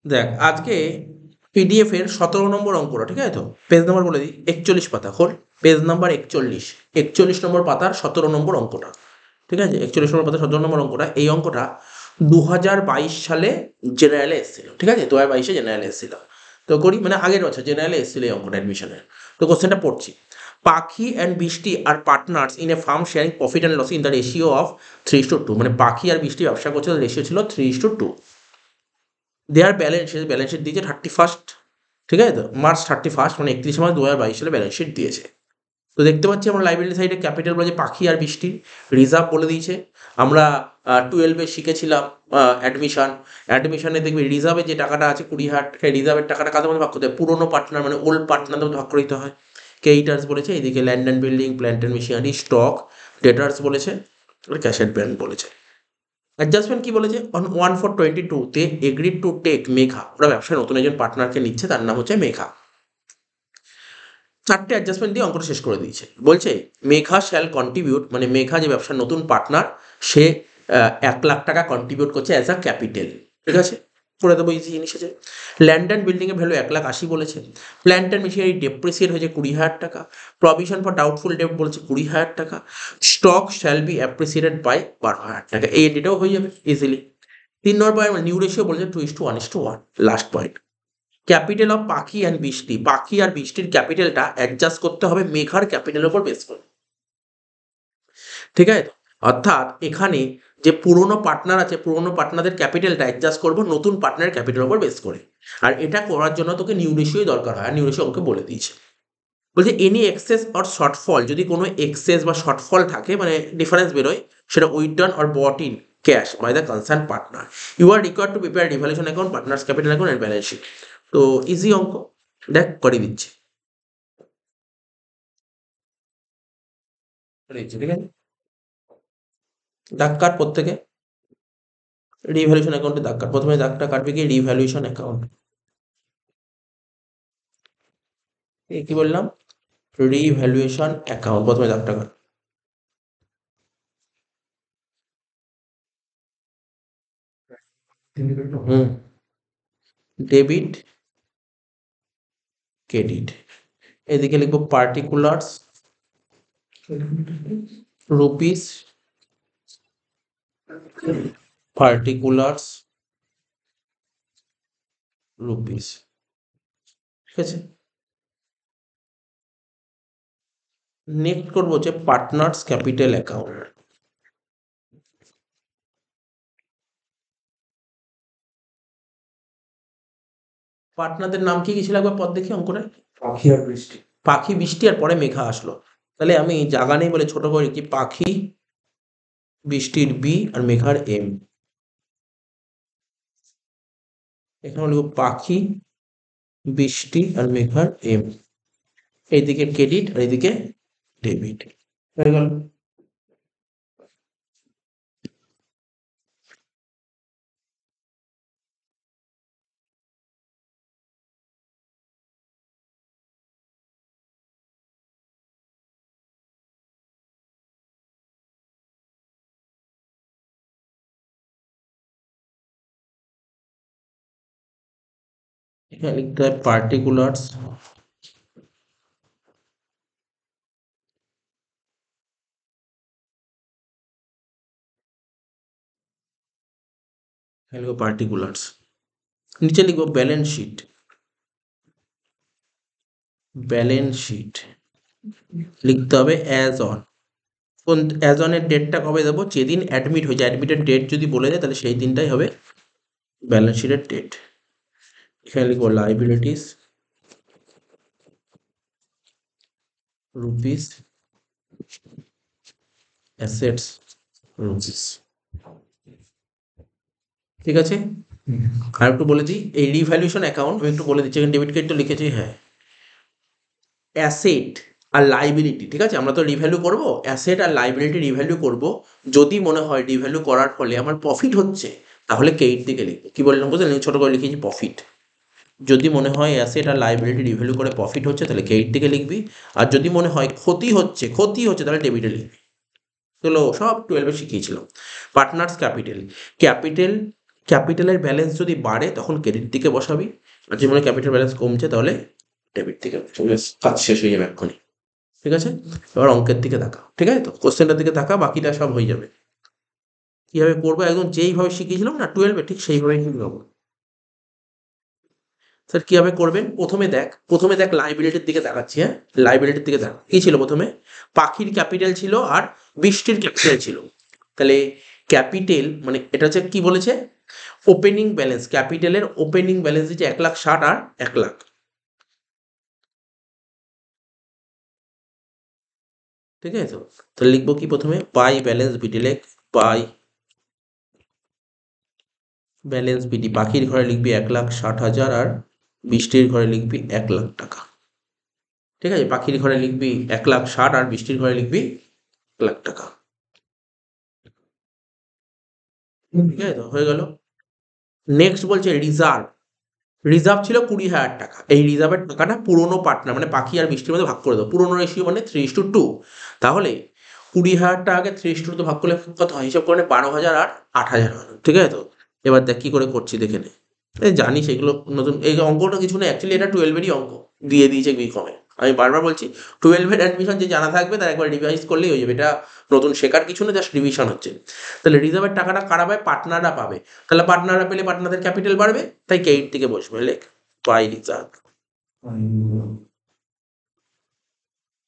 দেখ আজকে পিডিএফ এর 17 নম্বর অঙ্কটা, ঠিক আছে? তো পেজ নাম্বার বলে দিই, 41 পাতা খোল, পেজ নাম্বার 41, 41 নম্বর পাতার 17 নম্বর অঙ্কটা, ঠিক আছে? 41 নম্বর পাতার 17 নম্বর অঙ্কটা, এই অঙ্কটা 2022 সালে জেনারেলে এসেছিল, ঠিক আছে? 2022-এ জেনারেলে এসেছিল। তো করি, মানে আগের বছর জেনারেলে এসেছিল এই অঙ্কটা অ্যাডমিশনের। তো কোশ্চেনটা পড়ছি: পাখি অ্যান্ড বৃষ্টি আর partners in a firm sharing profit and loss in the ratio of 3:2। মানে পাখি আর বৃষ্টি ব্যবসা করছে, রেশিও ছিল 3:2। দেয়ার ব্যালেন্স শিট দিয়েছে 31st, ঠিক আছে? তো মার্চ 31st, মানে 31 মার্চ 2022 সালে ব্যালেন্স শিট দিয়েছে। তো দেখতে পাচ্ছি আমরা লাইব্রেরি সাইডে ক্যাপিটাল বলেছে পাখি আর বৃষ্টির, রিজার্ভ বলে দিয়েছে। আমরা 12-এ শিখেছিলাম অ্যাডমিশনে দেখবি রিজার্ভে যে টাকাটা আছে 20,000, সেই রিজার্ভের টাকাটা কাদের মধ্যে ভাগ করতে হয়? পুরোনো পার্টনার মানে ওল্ড পার্টনারদের মধ্যে ভাগ করে দিতে হয়। ক্রেডিটার্স বলেছে, এদিকে land and building, plant and machinery, stock, debtors বলেছে, আর ক্যাশ অ্যাট ব্যাংক বলেছে। অ্যাডজাস্টমেন্ট কি বলেছে? On 1/4/22 agreed to take Megha, ওরা ব্যবসায় নতুন একজন পার্টনারকে নিচ্ছে, তার নাম হচ্ছে মেঘা। 4টে অ্যাডজাস্টমেন্ট দিয়ে অঙ্কটা শেষ করে দিয়েছে। বলছে মেঘা শ্যাল কন্ট্রিবিউট, মানে মেঘা যে ব্যবসার নতুন পার্টনার, সে 1,00,000 টাকা কন্ট্রিবিউট করছে অ্যাজ আ ক্যাপিটাল, ঠিক আছে? করে দেবো, ইজি জিনিস আছে। ল্যান্ড অ্যান্ড বিল্ডিংয়ের ভ্যালু 1,80,000 বলেছে। প্ল্যান্ট অ্যান্ড মেশিনারি ডেপ্রিসিয়েট হয়েছে 20,000 টাকা। প্রভিশন ফর ডাউটফুল ডেট বলছে 20,000 টাকা। Stock shall be appreciated by 12,000 টাকা। এই এন্ট্রিটাও হয়ে যাবে easily. 3 number point new ratio বলেছে 2:1:1, last point. Capital of Pakhi and Brishti, Pakhi আর বৃষ্টির ক্যাপিটালটা অ্যাডজাস্ট করতে হবে মেঘার ক্যাপিটালের উপর বেস করে, ঠিক আছে? অর্থাৎ এখানে যে পুরোনো পার্টনার আছে, পুরোনো পার্টনারদের ক্যাপিটালটা অ্যাডজাস্ট করবো নতুন পার্টনারের ক্যাপিটালের উপর বেস করে। আর এটা করার জন্য তোকে নিউ রেশিওই দরকার হয়, আর নিউ রেশিও আমাকে বলে দিয়েছে। বলছে এনি এক্সেস অর শর্টফল, যদি কোনো এক্সেস বা শর্টফল থাকে, মানে ডিফারেন্স বেরোয়, সেটা withdrawn or brought in cash by the concern partner, you are required to prepare revaluation account, partners capital account and balance sheet. তো ইজি অঙ্ক, দেখ করে দিচ্ছি, করে দিচ্ছি, ঠিক আছে? দাগ কাট প্রত্যেকে, রিভ্যালুয়েশন অ্যাকাউন্টে দাগ কাট। প্রথমে দাগটা কাটবে কি? Revaluation account. কি বললাম? রিভ্যালুয়েশন অ্যাকাউন্ট, প্রথমে দাগটা কাট। হুম, ডেবিট ক্রেডিট। এদিকে লিখবো পার্টিকুলার্স রুপিস, পার্টিকুলার্স রুপিস, ঠিক আছে? নেক্সট করবো হচ্ছে পার্টনার্স ক্যাপিটাল অ্যাকাউন্ট। পার্টনারদের নাম কি কি ছিল একবার পদ দেখি অঙ্কনে? পাখি আর বৃষ্টি। পাখি, বৃষ্টি, আর পরে মেঘা আসলো। তাহলে আমি জায়গা নেই বলে ছোট করে লিখি পাখি, বৃষ্টির বি, আর মেঘার এম। এখানে লিখব পাখি, বৃষ্টি, আর মেঘার এম। এইদিকে ক্রেডিট আর এইদিকে ডেবিট, হয়ে গেল। এখানে লিখতে হয় পার্টিকুলার্স, এখানে লিখবো পার্টিকুলার্স। নিচে লিখবো ব্যালেন্স শিট, ব্যালেন্স শিট লিখতে হবে অ্যাজ অন। কোন অ্যাজ অনের ডেটটা কবে দেবো? যেদিন অ্যাডমিট হয়েছে, অ্যাডমিটের ডেট যদি বলে দেয় তাহলে সেই দিনটাই হবে ব্যালেন্স শিটের ডেট। এখানে লিখবো লাইবিলিটিস রুপিস, অ্যাসেটস রুপিস, ঠিক আছে? আর একটু বলে দিই, এই রিভ্যালুয়েশন অ্যাকাউন্ট আমি একটু বলে দিচ্ছি, এখানে ডেবিট ক্রেডিট তো লিখেছি, হ্যাঁ। অ্যাসেট আর লাইবিলিটি, ঠিক আছে? আমরা তো রিভ্যালু করবো, অ্যাসেট আর লাইবিলিটি রিভ্যালু করবো। যদি মনে হয় রিভ্যালু করার ফলে আমার প্রফিট হচ্ছে, তাহলে ক্রেডিট দিকে লিখবো। কি বললাম বুঝলেন? ছোট করে লিখেছি প্রফিট। যদি মনে হয় অ্যাসেট আর লাইবিলিটি রিভ্যালু করে প্রফিট হচ্ছে, তাহলে ক্রেডিট দিকে লিখবি। আর যদি মনে হয় ক্ষতি হচ্ছে তাহলে ডেবিটে লিখবি। এগুলো সব 12-এ শিখিয়েছিলাম। পার্টনার্স ক্যাপিটাল, ক্যাপিটাল ক্যাপিটালের ব্যালেন্স যদি বাড়ে তখন ক্রেডিট দিকে বসাবি, আর যেমন ক্যাপিটাল ব্যালেন্স কমছে তাহলে ডেবিট দিকে কাজ শেষ হয়ে যাবে এক্ষুনি। ঠিক আছে, এবার অঙ্কের দিকে তাকা, ঠিক আছে তো, কোশ্চেনটার দিকে তাকা, বাকিটা সব হয়ে যাবে। কিভাবে করবো একদম যেইভাবে শিখিয়েছিলাম না 12-এ, ঠিক সেইভাবেই করবো। স্যার কিভাবে করবেন? প্রথমে দেখ লাইবিলিটির দিকে তাকাচ্ছি। হ্যাঁ, লাইবিলিটির দিকে দেখ, কি ছিল প্রথমে? পাখির ক্যাপিটাল ছিল আর বৃষ্টির ক্যাপিটাল ছিল। তাহলে ক্যাপিটাল মানে এটা হচ্ছে কি বলেছে, ওপেনিং ব্যালেন্স, ক্যাপিটালের ওপেনিং ব্যালেন্স দিচ্ছে 1,60,000 আর 1,00,000। ঠিক আছে তো, তাহলে লিখবো কি প্রথমে, বাই ব্যালেন্স বিটি, লেখ বাই ব্যালেন্স বিটি। পাখির ঘরে লিখবি 1,60,000 আর বৃষ্টির ঘরে লিখবি 1,00,000 টাকা। ঠিক আছে, পাখির ঘরে লিখবি 1,60,000 আর বৃষ্টির ঘরে লিখবি 1,00,000 টাকা। ঠিক আছে তো, হয়ে গেল। নেক্সট বলছে রিজার্ভ। রিজার্ভ ছিল 20,000 টাকা। এই রিজার্ভের টাকাটা পুরোনো পার্টনার মানে পাখি আর বৃষ্টির মধ্যে ভাগ করে দেবো। পুরোনো রেশিও মানে 3:2। তাহলে 20,000 টাকাকে 3:2 ভাগ করলে কত হয়? হিসাব করে 12,000 আর 8,000 হয়। ঠিক আছে তো, এবার দেখ কি করে করছি দেখে নে। এই জানিস এগুলো নতুন, এই অঙ্কটা কিছু না, অ্যাকচুয়ালি এটা 12-এরই অঙ্ক দিয়ে দিয়েছে বিকমে। আমি বারবার বলছি 12-এর অ্যাডমিশন যে জানা থাকবে তার একবার রিভাইজ করলেই হয়ে যাবে। এটা নতুন শেখার কিছু না, জাস্ট রিভিশন হচ্ছে। তাহলে রিজার্ভের টাকাটা কারা পাবে? পার্টনাররা পাবে। তাহলে পার্টনাররা পেলে পার্টনারদের ক্যাপিটাল বাড়বে, তাই কেইট থেকে বসবে। লেখ বাই রিজার্ভ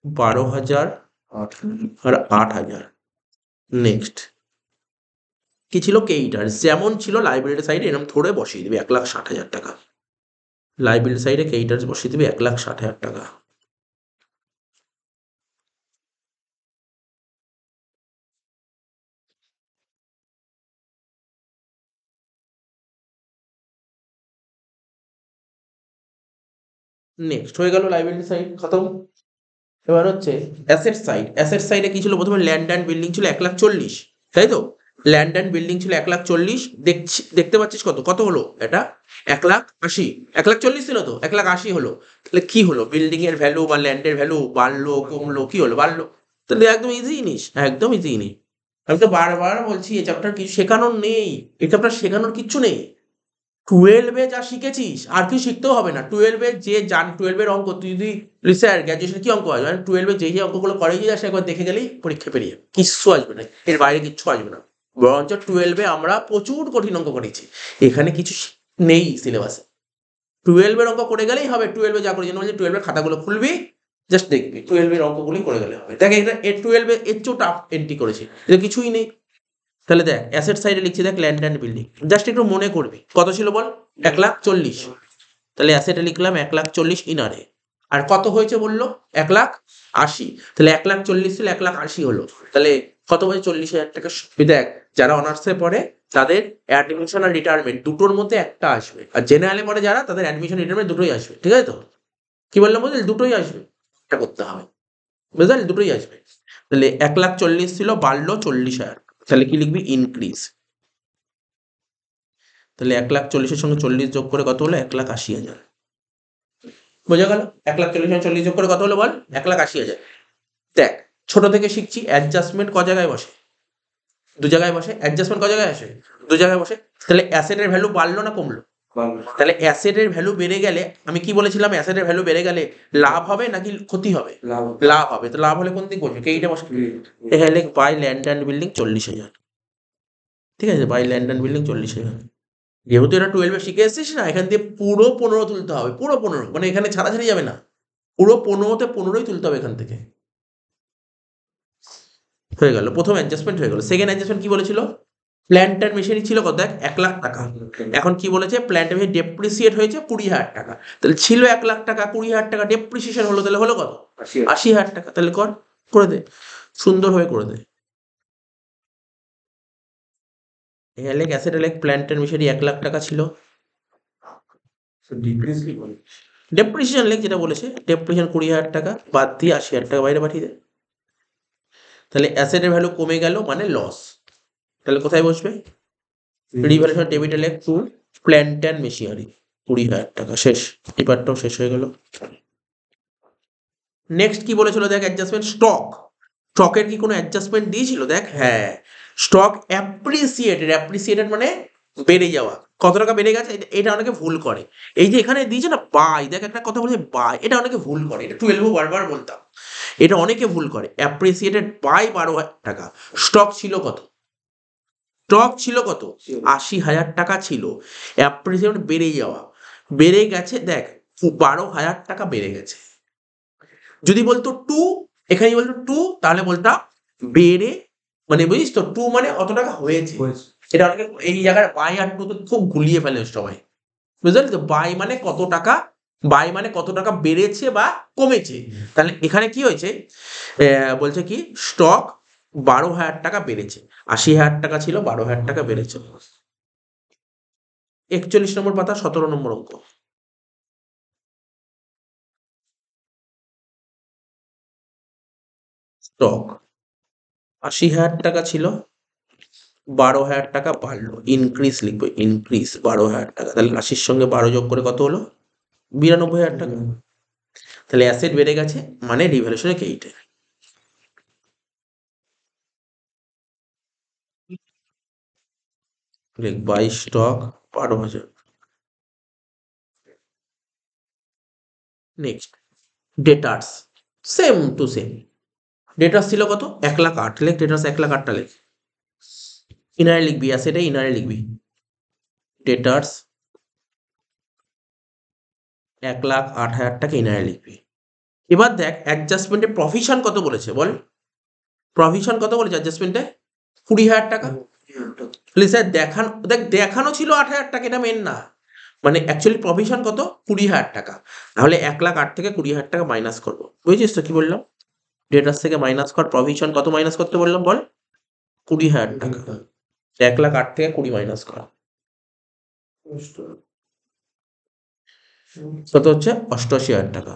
12,000 আর 8,000। নেক্সট কি ছিল? কেইটার যেমন ছিল লাইব্রেরি সাইডে এরকম ধরে বসিয়ে দিবি 1,60,000 টাকা। লাইব্রেরি সাইডে কেইটার বসিয়ে দিবি 1,60,000 টাকা। নেক্সট হয়ে গেল লাইব্রেরি সাইড খতম। এবার হচ্ছে অ্যাসেট সাইড। অ্যাসেট সাইডে কি ছিল? প্রথমে ল্যান্ড অ্যান্ড বিল্ডিং ছিল 1,40,000, তাই তো? ল্যান্ড অ্যান্ড বিল্ডিং ছিল 1,40,000। দেখতে পাচ্ছিস কত কত হলো? এটা 1,80,000। 1,40,000 ছিল তো, 1,80,000 হলো। তাহলে কি হলো? বিল্ডিং এর ভ্যালু বা ল্যান্ডের ভ্যালু বাড়লো কমলো? কি হলো? বাড়লো। তাহলে একদম ইজি জিনিস, একদম ইজি জিনিস। আমি তো বারবার বলছি এই চ্যাপ্টার কিছু শেখানোর নেই, এই চ্যাপ্টার শেখানোর কিচ্ছু নেই। 12-এ যা শিখেছিস আর কিছু শিখতেও হবে না। 12-এ যে জান 12-এর অঙ্ক তুই যদি স্যার গ্র্যাজুয়েশন কি অঙ্ক হয় মানে 12-এ যে অঙ্কগুলো করেই যাস একবার দেখে গেলেই পরীক্ষা পেরিয়ে যাবে, কিচ্ছু আসবে না, এর বাইরে কিচ্ছু আসবে না। বরঞ্চ 12-এ আমরা প্রচুর কঠিন অঙ্ক করেছি, এখানে কিছু নেই সিলেবাসে। 12-এর অঙ্ক করে গেলেই হবে। 12-এ যা করে জন্য বলছি 12-এর খাতাগুলো খুলবি, জাস্ট দেখবি 12-এর অঙ্কগুলোই করে গেলে হবে। দেখ এটা 12-এ এর চেয়েও টাফ এন্ট্রি করেছি, এটা কিছুই নেই। তাহলে দেখ অ্যাসেট সাইডে লিখছি, দেখ ল্যান্ড অ্যান্ড বিল্ডিং, জাস্ট একটু মনে করবি কত ছিল বল? 1,40,000। তাহলে অ্যাসেটে লিখলাম 1,40,000 ইনারে। আর কত হয়েছে বললো? 1,80,000। তাহলে 1,40,000 ছিল 1,80,000 হলো। তাহলে কত হয়েছে? 40,000 টাকা। দেখ যারা অনার্সে পড়ে তাদের অ্যাডমিশন আর রিটায়ারমেন্ট দুটোর মধ্যে একটা আসবে, আর জেনারেলে পড়ে যারা তাদের অ্যাডমিশন রিটায়ারমেন্ট দুটোই আসবে। ঠিক আছে তো, কি বললাম বুঝলি? দুটোই আসবে, এটা করতে হবে, বুঝলি? দুটোই আসবে। তাহলে 1,40,000 ছিল, বাড়লো 40,000। তাহলে কি লিখবি? ইনক্রিজ। তাহলে 1,40,000-এর সঙ্গে 40 যোগ করে কত হলো? 1,80,000। বোঝা গেল? 1,40,000 সঙ্গে 40 যোগ করে কত হলো বল? 1,80,000। দেখ ছোট থেকে শিখছি, অ্যাডজাস্টমেন্ট ক জায়গায় বসে? দু জায়গায় বসে। অ্যাডজাস্টমেন্ট ক জায়গায় আসে? দু জায়গায় বসে। তাহলে অ্যাসেটের ভ্যালু বাড়লো না কমলো? তাহলে অ্যাসেটের ভ্যালু বেড়ে গেলে আমি কি বলেছিলাম? অ্যাসেটের ভ্যালু বেড়ে গেলে লাভ হবে নাকি ক্ষতি হবে? লাভ হবে। তো লাভ হলে কোন দিক বসবে? এইটা বসে। এখানে লিখ বাই ল্যান্ড অ্যান্ড বিল্ডিং 40,000। ঠিক আছে, বাই ল্যান্ড অ্যান্ড বিল্ডিং 40,000। যেহেতু এটা 12-এ শিখে এসেছিস না, এখান দিয়ে পুরো 15 তুলতে হবে, পুরো 15, মানে এখানে ছাড়াছাড়ি যাবে না, পুরো 15-তে 15ই তুলতে হবে এখান থেকে। হয়ে গেল প্রথম অ্যাডজাস্টমেন্ট, হয়ে গেল। সেকেন্ড অ্যাডজাস্টমেন্ট কি বলেছিল? প্ল্যান্ট এন্ড মেশিনারি ছিল কত? দেখ 1,00,000 টাকা। এখন কি বলেছে? প্ল্যান্ট এন্ড মেশিনারি ডেপ্রিসিয়েট হয়েছে 20,000 টাকা। তাহলে ছিল 1,00,000 টাকা, 20,000 টাকা ডেপ্রিসিয়েশন হলো, তাহলে হলো কত? 80,000 টাকা। তাহলে করে দে, সুন্দরভাবে করে দে। এখানে লেখ অ্যাসেট, লেখ প্ল্যান্ট এন্ড মেশিনারি 1,00,000 টাকা ছিল। ডেপ্রিসিয়েশন লেখ যেটা বলেছে, ডেপ্রিসিয়েশন 20,000 টাকা বাদ দিয়ে 80,000 টাকা বাইরে পাঠিয়ে দে। তাহলে অ্যাসেটের ভ্যালু কমে গেল মানে লস। তাহলে কোথায় বসবে? রিভ্যালুয়েশন টেবিলে লেখ টু প্ল্যান্ট অ্যান্ড মেশিনারি 20,000 টাকা। শেষ, এই পার্টটাও শেষ হয়ে গেল। নেক্সট কি বলেছিল? দেখ অ্যাডজাস্টমেন্ট স্টক। স্টকের কি কোনো অ্যাডজাস্টমেন্ট দিয়েছিল? দেখ হ্যাঁ, স্টক অ্যাপ্রিসিয়েটেড। অ্যাপ্রিসিয়েটেড মানে বেড়ে যাওয়া, কত টাকা বেড়ে গেছে, এটা অনেকে ভুল করে। এই যে এখানে দিয়েছে না বাই, দেখ একটা কথা বলছে বাই, এটা অনেকে ভুল করে, এটা 12 বারবার বলতাম, এটা অনেকে ভুল করে। অ্যাপ্রিসিয়েটেড বাই 12,000 টাকা। স্টক ছিল কত? স্টক ছিল কত? 80,000 টাকা ছিল। অ্যাপ্রিসিয়েট বেড়ে যাওয়া, বেড়ে গেছে দেখ 12,000 টাকা বেড়ে গেছে। যদি বলতো টু, এখানে বলতো টু, তাহলে বলতাম বেড়ে, মানে বুঝিস তো, টু মানে অত টাকা হয়েছে। এটা অনেকে এই জায়গায় বাই আর টু তো খুব গুলিয়ে ফেলে সবাই, বুঝলি তো? বাই মানে কত টাকা, বাই মানে কত টাকা বেড়েছে বা কমেছে। তাহলে এখানে কি হয়েছে, বলছে কি স্টক 12,000 টাকা বেড়েছে, 80,000 টাকা ছিল, 12,000 টাকা বেড়েছে। 41 নম্বর পাতা 17 নম্বর অঙ্ক। স্টক 80,000 টাকা ছিল, 12,000 টাকা বাড়লো, ইনক্রিজ লিখবো, ইনক্রিজ 12,000 টাকা। তাহলে 80-র সঙ্গে 12 যোগ করে কত হলো? 92,000 টাকা। তাহলে অ্যাসেট বেড়ে গেছে, মানে রিভ্যালুয়েশনের এইটা। লিখ by stock 12,000। Next debtors, same to same. Debtors ছিল কত? 1,08,000 লেখ, ডেটার্স 1,08,000 লেখ। ইনারে লিখবি, অ্যাসেটে ইনারে লিখবি, ডেটার্স 1,08,000 টাকা ইনারে লিখবি। এবার দেখ অ্যাডজাস্টমেন্টে প্রভিশন কত বলেছে বল, প্রভিশন কত বলেছে অ্যাডজাস্টমেন্টে? 20,000 টাকা। স্যার দেখানো, দেখ দেখানো ছিল 8,000 টাকা, এটা মেন না, মানে অ্যাকচুয়ালি প্রভিশন কত? 20,000 টাকা। তাহলে 1,08,000 থেকে 20,000 টাকা মাইনাস করবো, বুঝেছিস তো কি বললাম? ডেটার্স থেকে মাইনাস কর, প্রভিশন কত মাইনাস করতে বললাম বল? 20,000 টাকা। 1,08,000 থেকে 20 মাইনাস কর, কত হচ্ছে? 88,000 টাকা।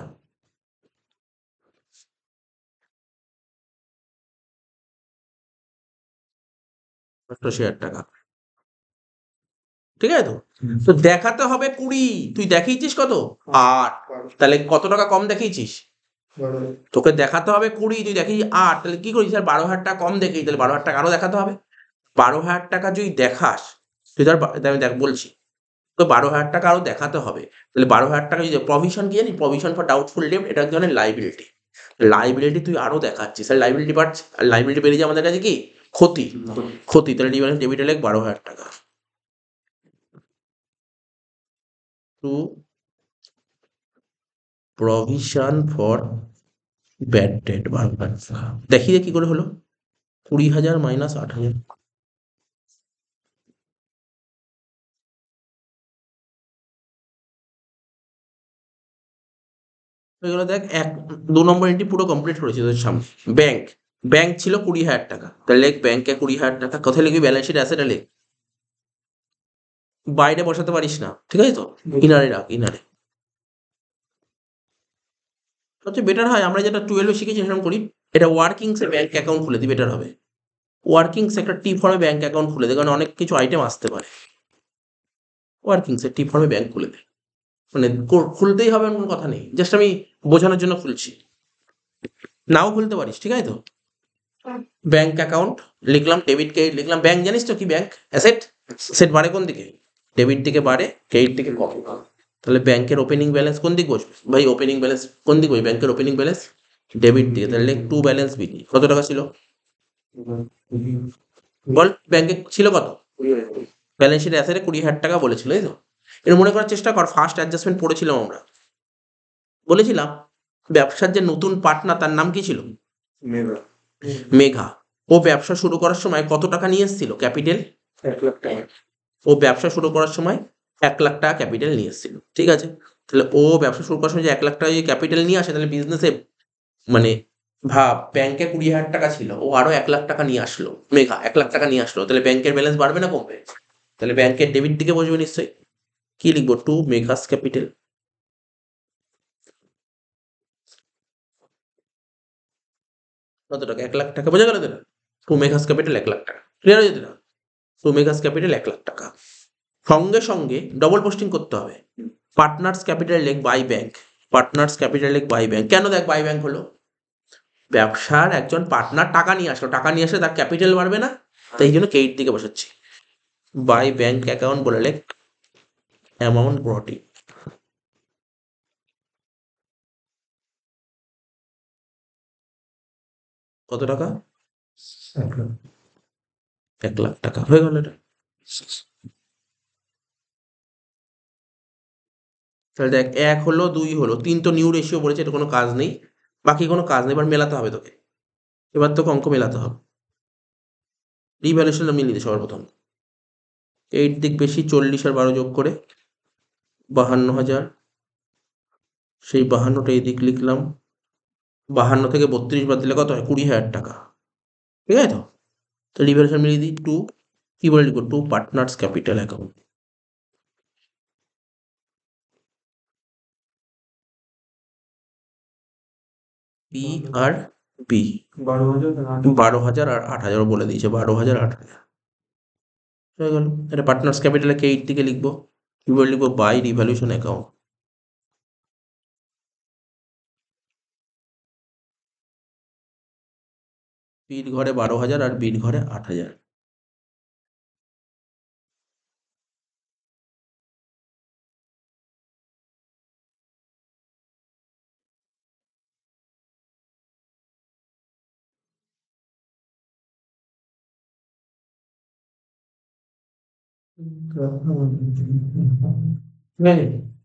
88,000 টাকা, ঠিক আছে তো? তো দেখাতে হবে 20, তুই দেখিয়েছিস কত? 8, তাহলে কত টাকা কম দেখিয়েছিস? তোকে দেখাতে হবে 20, তুই দেখিয়েছিস 8, তাহলে কি করিস? স্যার 12,000 টাকা কম দেখেই, তাহলে 12,000 টাকা আরো দেখাতে হবে। 12,000 টাকা যদি দেখাস, তুই ধর আমি দেখ বলছি, তো 12,000 টাকা আরো দেখাতে হবে। তাহলে 12,000 টাকা যদি প্রভিশন কি জানিস? প্রভিশন ফর ডাউটফুল ডেট, এটা এক ধরনের লাইবিলিটি। লাইবিলিটি তুই আরো দেখাচ্ছিস, তাহলে লাইবিলিটি বাড়ছে, আর লাইবিলিটি বেড়ে যায় আমাদের কাছে কি ক্ষতি, ক্ষতি। তাহলে ডেবিটে লেখ 12,000 টাকা to provision for bad debt. 12,000 টাকা দেখি কি করে হলো, 20,000 মাইনাস 8,000, এগুলো দেখ 2 নম্বর এন্ট্রি পুরো কমপ্লিট করেছি তোদের সামনে। ব্যাংক, ব্যাংক ছিল 20,000 টাকা, তাহলে লেখ ব্যাংকে 20,000 টাকা। কোথায় লিখবি? ব্যালেন্স শিট অ্যাসেটে লেখ, বাইরে বসাতে পারিস না, ঠিক আছে তো? ইনারে রাখ, ইনারে সবচেয়ে বেটার হয়। আমরা যেটা 12 শিখেছি সেরকম করি, এটা ওয়ার্কিংসে ব্যাংক অ্যাকাউন্ট খুলে দিই, বেটার হবে। ওয়ার্কিংস একটা টি ফর্মে ব্যাংক অ্যাকাউন্ট খুলে দে, কারণ অনেক কিছু আইটেম আসতে পারে। ওয়ার্কিংসে টি ফর্মে ব্যাংক খুলে দে, মানে খুলতেই হবে এমন কোনো কথা নেই, জাস্ট আমি বোঝানোর জন্য খুলছি, নাও খুলতে পারিস, ঠিক আছে তো? ব্যাংক অ্যাকাউন্ট লিখলাম, ডেবিট ক্রেডিট লিখলাম। ব্যাংক জানিস তো কি? ব্যাংক অ্যাসেট, সেট বাড়ে কোন দিকে? ডেবিট দিকে বাড়ে, ক্রেডিট দিকে কমে। তাহলে ব্যাংকের ওপেনিং ব্যালেন্স কোন দিক বসবে ভাই? ওপেনিং ব্যালেন্স কোন দিক বসবে? ব্যাংকের ওপেনিং ব্যালেন্স ডেবিট দিকে, তাহলে লেখ টু ব্যালেন্স বিডি। কত টাকা ছিল বল? ব্যাংকে ছিল কত? ব্যালেন্স শিট অ্যাসেটে 20,000 টাকা বলেছিল, তাই তো? এর মনে করার চেষ্টা কর, ফার্স্ট অ্যাডজাস্টমেন্ট পড়েছিলাম আমরা, বলেছিলাম ব্যবসার যে নতুন পার্টনার তার নাম কি ছিল? মেঘা। ও ব্যবসা শুরু করার সময় কত টাকা নিয়ে এসেছিল ক্যাপিটাল? 1,00,000 টাকা। ও ব্যবসা শুরু করার সময় 1,00,000 টাকা ক্যাপিটাল নিয়ে এসেছিল, ঠিক আছে? তাহলে ও ব্যবসা শুরু করার সময় যে 1,00,000 টাকা যদি ক্যাপিটাল নিয়ে আসে, তাহলে বিজনেসে, মানে ভাব ব্যাংকে 20,000 টাকা ছিল, ও আরো 1,00,000 টাকা নিয়ে আসলো, মেঘা 1,00,000 টাকা নিয়ে আসলো, তাহলে ব্যাংকের ব্যালেন্স বাড়বে না কমবে? তাহলে ব্যাংকের ডেবিট দিকে বসবে নিশ্চয়ই। কি লিখবো? To Megha's capital. কত টাকা? 1,00,000 টাকা, বোঝা গেল তো? টু মেঘাস ক্যাপিটাল 1,00,000 টাকা, ক্লিয়ার হয়ে যেত না? টু মেঘাস ক্যাপিটাল 1,00,000 টাকা। সঙ্গে সঙ্গে ডবল পোস্টিং করতে হবে, পার্টনার্স ক্যাপিটাল লেখ বাই ব্যাংক, পার্টনার্স ক্যাপিটাল লেখ বাই ব্যাংক। কেন? দেখ বাই ব্যাংক হলো ব্যবসার একজন পার্টনার টাকা নিয়ে আসলো, টাকা নিয়ে আসলে তার ক্যাপিটাল বাড়বে না, তাই জন্য ক্রেডিট দিকে বসাচ্ছি। বাই ব্যাংক অ্যাকাউন্ট বলে লেখ, অ্যামাউন্ট ব্রট ইন। কত টাকা? 1,00,000 টাকা হয়ে গেল এটা। তাহলে দেখ, 1 হলো, 2 হলো, 3 তো নিউ রেশিও বলেছে, এটা কোনো কাজ নেই, বাকি কোনো কাজ নেই, এবার মেলাতে হবে তোকে, এবার তোকে অঙ্ক মেলাতে হবে। রিভ্যালুয়েশনটা মিলিয়ে দে সবার প্রথম। 8 দিক বেশি 40 আর 12 যোগ করে 52,000, সেই 52টা এই দিক লিখলাম, 52 থেকে 32 বাদ দিলে কত হয়? 20,000 টাকা, ঠিক আছে তো? তো রিভ্যালুয়েশন মিলিয়ে দিই, টু কি বলে লিখবো? To partners capital account. P আর বি 12,000 আর 8,000 বলে দিয়েছে, 12,000 8,000 হয়ে গেল। এটা পার্টনার্স ক্যাপিটালে কে 8 দিকে লিখবো, কি বলে লিখবো? By revaluation account. পির ঘরে 12,000 আর বির ঘরে 8,000।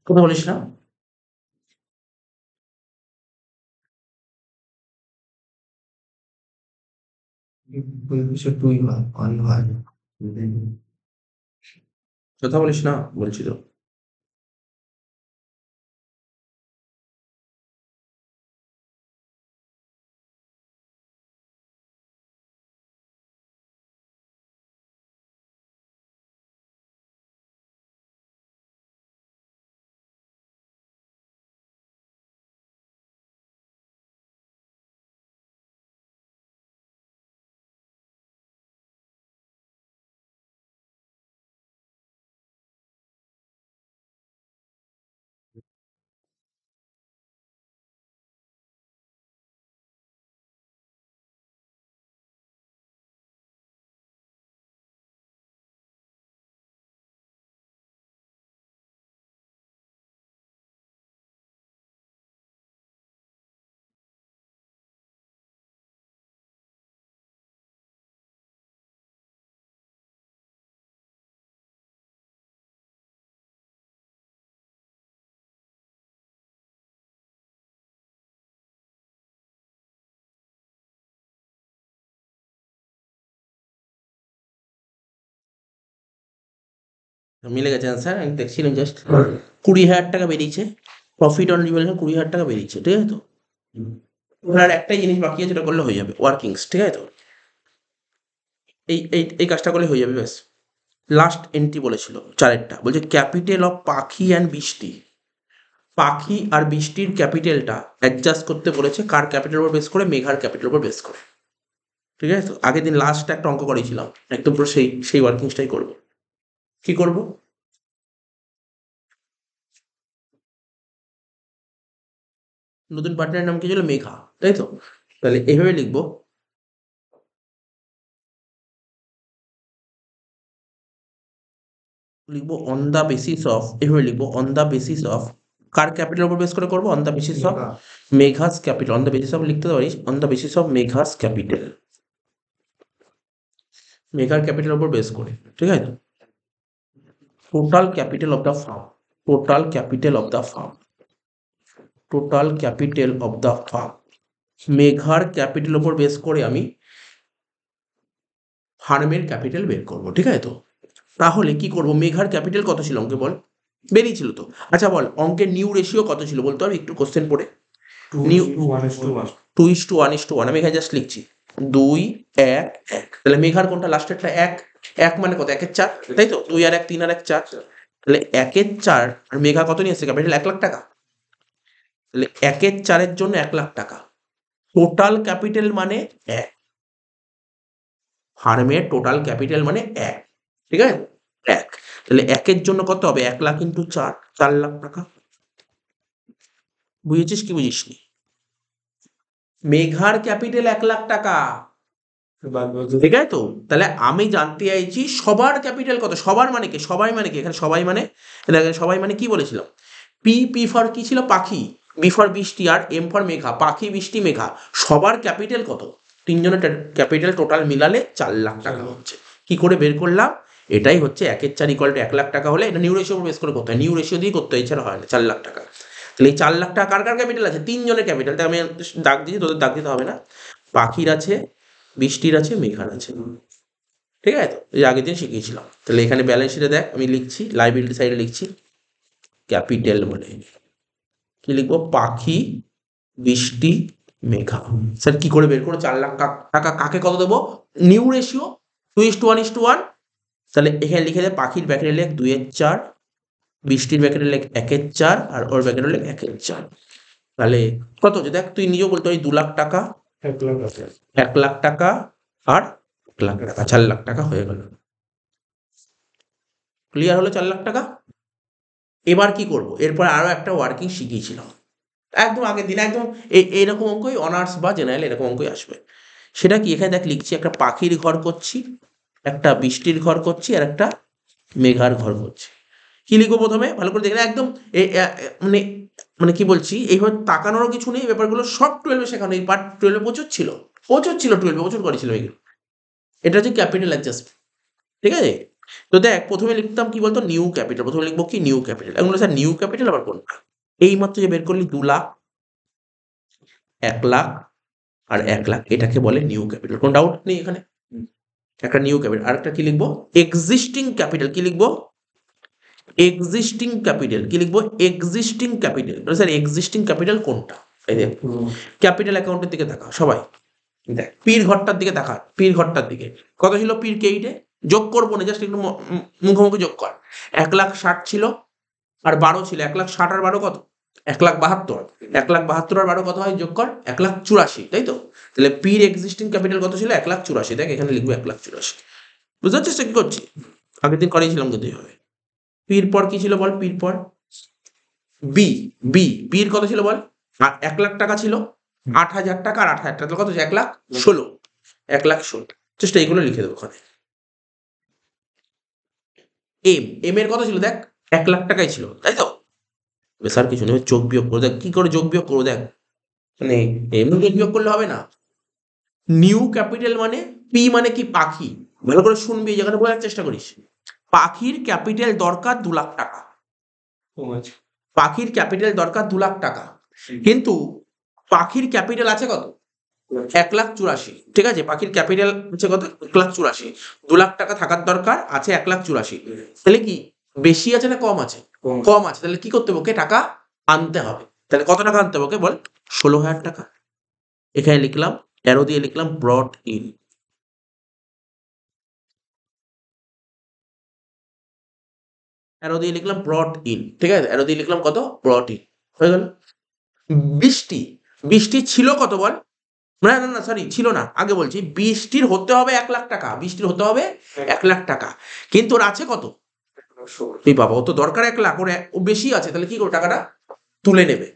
কথা বলিস না। কথা বলিস না বলছি তো। মিলে গেছে স্যার, আমি দেখছিলাম জাস্ট 20,000 টাকা বেরিয়েছে, প্রফিট অন রিভ্যালুয়েশন 20,000 টাকা বেরিয়েছে, ঠিক আছে তো? এবার আর একটাই জিনিস বাকি আছে, যেটা করলে হয়ে যাবে, ওয়ার্কিংস, ঠিক আছে তো? এই কাজটা করলে হয়ে যাবে, ব্যাস। লাস্ট এন্ট্রি বলেছিল চারেরটা, বলছে capital of Pakhi and Brishti. Pakhi আর বৃষ্টির ক্যাপিটালটা অ্যাডজাস্ট করতে বলেছে, কার ক্যাপিটাল উপর বেস করে? মেঘার ক্যাপিটাল উপর বেস করে, ঠিক আছে তো? আগের দিন লাস্ট একটা অঙ্ক করেছিলাম, একদম পুরো সেই ওয়ার্কিংসটাই করবো। কি করবো? নতুন পার্টনারের নাম কি ছিল? মেঘা, তাই তো? তাহলে এইভাবে লিখবো, লিখবো অন দ্য বেসিস অফ, এভাবে লিখবো অন দ্য বেসিস অফ, কার ক্যাপিটাল উপর বেস করে করবো? On the basis of Megha's capital, on the basis of লিখতে পারিস, on the basis of Megha's capital, মেঘার ক্যাপিটাল উপর বেস করে, ঠিক আছে? Total capital of the firm, total capital of the firm, total capital of the firm, মেঘার capital উপর base করে আমি ফার্মের ক্যাপিটাল বের করবো, ঠিক আছে তো? তাহলে কি করবো? মেঘার ক্যাপিটাল কত ছিল অঙ্কে বল? বেরিয়েছিল তো। আচ্ছা বল, অঙ্কের নিউ রেশিও কত ছিল বলতে হবে একটু, কোশ্চেন পড়ে। নিউ 2:1:1, আমি এখানে জাস্ট লিখছি 2:1:1। তাহলে মেঘার কোনটা লাস্টেরটা? 1, 1 মানে কত? 1/4, তাই তো? 2 আর 1 3 আর 1 4, তাহলে 1/4, আর মেঘা কত নিয়ে এসছে ক্যাপিটাল? 1,00,000 টাকা, তাহলে 1/4 জন্য 1,00,000 টাকা, টোটাল ক্যাপিটাল মানে 1, ফার্মের টোটাল ক্যাপিটাল মানে 1, ঠিক আছে? 1, তাহলে 1 জন্য কত হবে? 1,00,000 ইন্টু 4, 4,00,000 টাকা। বুঝেছিস কি বুঝিসনি? মেঘার ক্যাপিটাল 1,00,000 টাকা, ঠিক আছে তো? তাহলে আমি জানতে চাইছি সবার ক্যাপিটাল কত, সবার মানে কি, সবাই মানে কি, এখানে সবাই মানে সবাই মানে কি বলেছিলাম, পি ফর কি ছিল, পাখি, বি ফর বৃষ্টি, আর এম ফর মেঘা, পাখি বৃষ্টি মেঘা, সবার ক্যাপিটাল কত, তিনজনের ক্যাপিটাল টোটাল মিলালে 4 লাখ টাকা হচ্ছে। কি করে বের করলাম, এটাই হচ্ছে 1/4 = 1 লাখ টাকা হলে, এটা নিউ রেশিও বেস করে করতে হয়, নিউ রেশিও দিয়ে করতে হয়, এছাড়া হয় না। 4 লাখ টাকা, তাহলে এই 4 লাখ টাকা কার কার ক্যাপিটাল আছে, তিনজনের ক্যাপিটাল, তাই আমি দাগ দিয়েছি, তোদের দাগ দিতে হবে না। পাখির আছে, বৃষ্টির আছে, মেঘার আছে, ঠিক আছে তো, এই আগের দিন শিখিয়েছিলাম। তাহলে এখানে ব্যালেন্স শিটে দেখ, আমি লিখছি লাইবিলিটি সাইডে লিখছি ক্যাপিটাল বলে, কি লিখবো, পাখি বৃষ্টি মেঘা। স্যার কি করে বের করো 4 লাখ টাকা, কাকে কত দেবো, নিউ রেশিও 2:1:1। তাহলে এখানে লিখে দেয় পাখির ব্যাকেটে লেখ 2/4, বৃষ্টির ব্যাকেটে লেখ 1/4, আর ওর ব্যাকেটে লেখ 1/4। তাহলে কত হচ্ছে দেখ, তুই নিজেও বলতে পারি 2 লাখ টাকা, 1 লাখ টাকা, আর 1 লাখ টাকা, 4 লাখ টাকা হয়ে গেল। ক্লিয়ার হলো 4 লাখ টাকা। এবার কি করব, এরপর আরো একটা ওয়ার্কিং শিখিয়েছিলাম একদম আগের দিন, একদম এইরকম অঙ্কই অনার্স বা জেনারেল এরকম অঙ্কই আসবে। সেটা কি, এখানে দেখ লিখছি, একটা পাখির ঘর করছি, একটা বৃষ্টির ঘর করছি, আর একটা মেঘার ঘর করছি। কি লিখবো প্রথমে, ভালো করে দেখে একদম মানে মানে কি বলছি, এইভাবে তাকানোরও কিছু নেই, ব্যাপারগুলো সব 12-এ শেখানো, এই পার্ট 12-এ প্রচুর ছিল, 12-এ প্রচুর করেছিল এগুলো। এটা হচ্ছে ক্যাপিটাল অ্যাডজাস্টমেন্ট, ঠিক আছে। তো দেখ প্রথমে লিখতাম কি বলতো, নিউ ক্যাপিটাল, প্রথমে লিখবো কি, নিউ ক্যাপিটাল। এখন স্যার নিউ ক্যাপিটাল আবার কোনটা, এই মাত্র যে বের করলি 2 লাখ, 1 লাখ, আর 1 লাখ, এটাকে বলে নিউ ক্যাপিটাল, কোনো ডাউট নেই এখানে। একটা নিউ ক্যাপিটাল, আর একটা কি লিখবো, এক্সিস্টিং ক্যাপিটাল, কি লিখবো, এক্সিস্টিং ক্যাপিটাল, কি লিখবো, existing capital. Sir existing capital কোনটা, এই দেখ ক্যাপিটাল অ্যাকাউন্টের দিকে তাকা সবাই, দেখ পির ঘরটার দিকে তাকা, পির ঘরটার দিকে কত ছিল, পির কেইটে যোগ করবো না, জাস্ট একটু মুখোমুখি যোগ কর। 1,60,000 ছিল, আর 12 ছিল, 1,60,000 আর 12 কত, 1,72,000, 1,72,000 আর 12 কত হয়, যোগ কর, 1,84,000, তাই তো। তাহলে পির এক্সিস্টিং ক্যাপিটাল কত ছিল, 1,84,000, দেখ এখানে লিখবো 1,84,000। বুঝতে পারছিস কি করছি, আগের দিন করিয়েছিলাম কিন্তু এইভাবে। পির পর কি ছিল বল, পির পর বি, বির কত ছিল বল, 1 লাখ টাকা ছিল, 8,000 টাকা আর 8,000 টাকা কত, 1,16,000, 1,16,000, চেষ্টা এইগুলো লিখে দেবো ওখানে। এম এর কত ছিল দেখ, 1 লাখ টাকাই ছিল, তাই তো। স্যার কিছু নেই, যোগ বিয়োগ করে দেখ, কি করে যোগ বিয়োগ করবো দেখ, মানে এমনি যোগ বিয়োগ করলে হবে না। নিউ ক্যাপিটাল মানে, পি মানে কি, পাখি, ভালো করে শুনবি, এই জায়গাটা বোঝার চেষ্টা করিস। পাখির ক্যাপিটাল দরকার 2 লাখ টাকা, পাখির ক্যাপিটাল দরকার 2 লাখ টাকা, কিন্তু পাখির ক্যাপিটাল আছে কত, 1,84,000, ঠিক আছে, পাখির ক্যাপিটাল হচ্ছে কত, 1,84,000, 2 লাখ টাকা থাকার দরকার, আছে 1,84,000, তাহলে কি বেশি আছে না কম আছে, কম আছে, তাহলে কি করতে হবে, ওকে টাকা আনতে হবে। তাহলে কত টাকা আনতে হবে ওকে বল, 16,000 টাকা। এখানে লিখলাম, অ্যারো দিয়ে লিখলাম ব্রট ইন, অ্যারো দিয়ে লিখলাম ব্রট ইন, ঠিক আছে, অ্যারো দিয়ে লিখলাম কত, ব্রট ইন, হয়ে গেল। বৃষ্টি, বৃষ্টি ছিল কত বল, না না না সরি ছিল না, আগে বলছি, বৃষ্টির হতে হবে 1 লাখ টাকা, বৃষ্টির হতে হবে 1 লাখ টাকা, কিন্তু ওর আছে কত, এই বাবা ও তো দরকার 1 লাখ, ও বেশি আছে, তাহলে কি করবে, টাকাটা তুলে নেবে,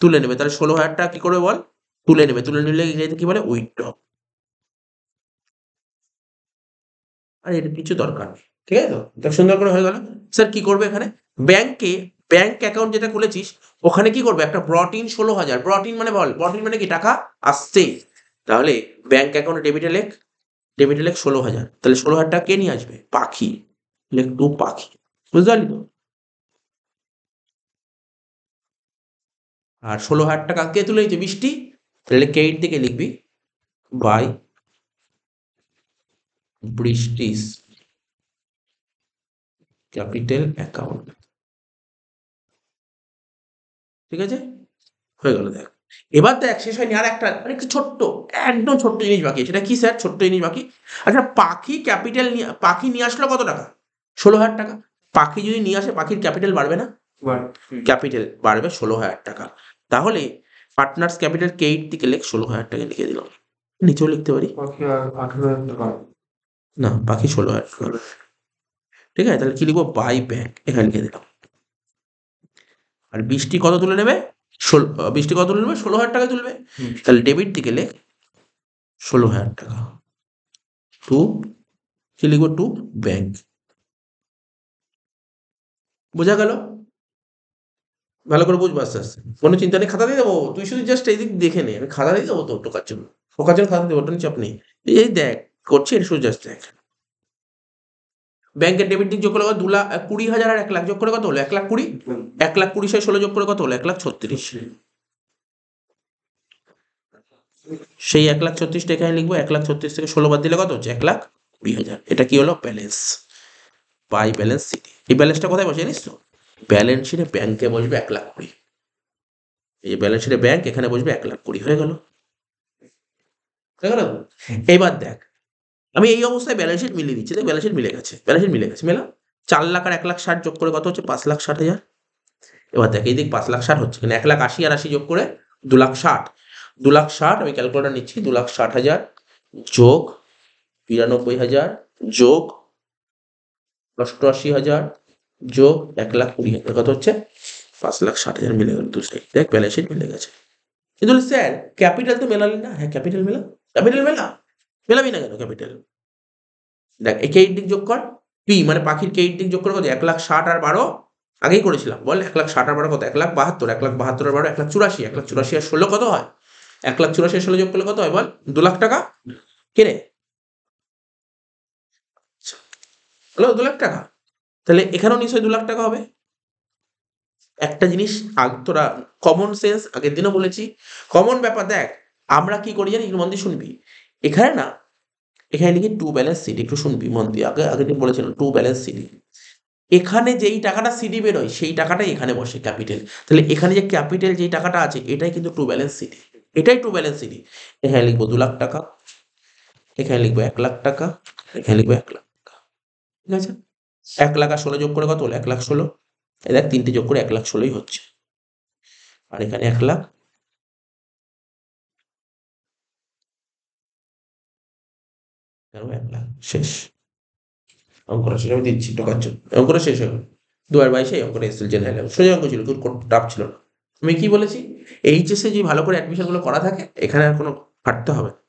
তুলে নেবে, তাহলে 16,000 টাকা কি করবে বল, তুলে নেবে, তুলে নিলে ইংরেজিতে কি বলে, উইথড্র। আর এটা কিছু দরকার নেই, ঠিক আছে তো, দেখ সুন্দর করে হয়ে গেল। স্যার কি করবে এখানে, ব্যাংকে, ব্যাংক অ্যাকাউন্ট যেটা খুলেছিস ওখানে কি করবে, একটা ব্রট ইন 16,000, ব্রট ইন মানে বল, ব্রট ইন মানে কি, টাকা আসছে, তাহলে ব্যাংক অ্যাকাউন্টে ডেবিটে লেখ, ডেবিটে লেখ 16,000, তাহলে 16,000 টাকা কে নিয়ে আসবে, পাখি, লেখ টু পাখি, বুঝতে পারলি তো। আর 16,000 টাকা কে তুলে নিচ্ছে, বৃষ্টি, তাহলে কেইট থেকে লিখবি বাই বৃষ্টিস ক্যাপিটাল অ্যাকাউন্ট, ঠিক আছে, হয়ে গেল দেখ। এবার দেখ শেষ হয়নি, আর একটা আরেকটু ছোট্ট, একদম ছোট্ট জিনিস বাকি, সেটা কি স্যার, ছোট্ট জিনিস বাকি। আচ্ছা পাখি ক্যাপিটাল নিয়ে, পাখি নিয়ে আসলো কত টাকা, 16,000 টাকা, পাখি যদি নিয়ে আসে পাখির ক্যাপিটাল বাড়বে না, ক্যাপিটাল বাড়বে 16,000 টাকা, তাহলে পার্টনার্স ক্যাপিটাল কেইট থেকে লেখ 16,000 টাকা লিখে দিলাম, নিচেও লিখতে পারি, না পাখি 16,000 টাকা, ঠিক আছে, তাহলে কি লিখবো, বাই ব্যাংক, এখানে লিখে দিলাম। আর বৃষ্টি কত তুলে নেবে, বৃষ্টি কত তুলে নেবে, 16,000 টাকা তুলবে, তাহলে ডেবিট দিকে লেখ 16,000 টাকা, টু কি লিখবো, টু ব্যাংক। বোঝা গেল? ভালো করে বুঝবো আস্তে আস্তে, কোনো চিন্তা নেই, খাতা দিয়ে দেবো, তুই শুধু জাস্ট এই দিক দেখে নে, আমি খাতা দিয়ে দেবো তো টোকার জন্য, খাতা দেবো, ওটা নিয়ে চাপ নেই। এই দেখ করছি, এটা শুধু জাস্ট দেখ। ব্যাংকের ডেবিট দিক যোগ করে কত, 2,20,000 আর 1,00,000 যোগ করে কত হলো, 1,20,000। 1,20,000 সাথে 16 যোগ করে কত হলো, 1,36,000। সেই 1,36,000 এখানে লিখবো, 1,36,000 থেকে 16 বাদ দিলে কত হচ্ছে, 1,20,000। এটা কি হলো, ব্যালেন্স বাই ব্যালেন্স শিটে। এই ব্যালেন্সটা কোথায় বসে জানিস তো, ব্যালেন্স শিটে ব্যাংকে বসবে 1,20,000। এই ব্যালেন্স শিটে ব্যাংক, এখানে বসবে 1,20,000, হয়ে গেল, হয়ে গেল। এইবার দেখ, আমি এই অবস্থায় ব্যালেন্স শিট মিলিয়ে দিচ্ছি, দেখ ব্যালেন্স শিট মিলে গেছে, ব্যালেন্স শিট মিলে গেছে, মেলা। 4,00,000 আর 1,60,000 যোগ করে কত হচ্ছে, 5,60,000। এবার দেখ এই দিক 5,60,000 হচ্ছে, কিন্তু 1,80,000 আর 80 যোগ করে 2,60,000। 2,60,000 আমি ক্যালকুলেটার নিচ্ছি, 2,60,000 যোগ 92,000 যোগ 88,000 যোগ 1,20,000 কত হচ্ছে, 5,60,000 মিলে গেল দু সাইড, দেখ ব্যালেন্স শিট মিলে গেছে। কিন্তু স্যার ক্যাপিটাল তো মেলালি না, হ্যাঁ ক্যাপিটাল মেলা, ক্যাপিটাল মেলা, মেলাবি না কেন ক্যাপিটাল? দেখ এই কেইট দিক যোগ কর, পি মানে পাখির কেইট দিক যোগ করে কত, 1,60,000 আর 12 আগেই করেছিলাম, বল 1,60,000 আর 12 কত, 1,72,000, 1,72,000 আর 12 1,84,000, 1,84,000 আর 16 কত হয়, 1,84,000 আর 16 যোগ করলে কত হয় বল, 2,00,000 টাকা। কে রে, হলো 2,00,000 টাকা। তাহলে এখানেও নিশ্চয়ই 2,00,000 টাকা হবে। একটা জিনিস তোরা কমন সেন্স, আগের দিনও বলেছি, কমন ব্যাপার দেখ, আমরা কি করি জানি, মন দিয়ে শুনবি। এখানে না, এখানে লিখি টু ব্যালেন্স সিডি, একটু শুনবি মন দিয়ে, আগের দিন বলেছিলাম টু ব্যালেন্স সিডি। এখানে যেই টাকাটা সিডি বেরোয় সেই টাকাটাই এখানে বসে ক্যাপিটাল। তাহলে এখানে যে ক্যাপিটাল যেই টাকাটা আছে এটাই কিন্তু টু ব্যালেন্স সিডি, এটাই টু ব্যালেন্স সিডি। এখানে লিখবো 2,00,000 টাকা, এখানে লিখবো 1,00,000 টাকা, এখানে লিখবো 1,00,000 টাকা, ঠিক আছে। 1,00,000 আর 16 যোগ করে কত হলো, 1,16,000। এই দেখ 3টে যোগ করে 1,16,000 হচ্ছে, আর এখানে 1,00,000, এখানেও 1,00,000, শেষ। অঙ্কটা শেষ, আমি দিচ্ছি টোকার জন্য, অঙ্কটা শেষ হয়ে গেল। 2,22 অঙ্কটা এসেছিল জেনারেল, সোজা অঙ্ক ছিল, খুব টাফ ছিল না। আমি কি বলেছি, এইচএসে যে ভালো করে অ্যাডমিশনগুলো করা থাকে, এখানে আর কোনো খাটতে হবে না।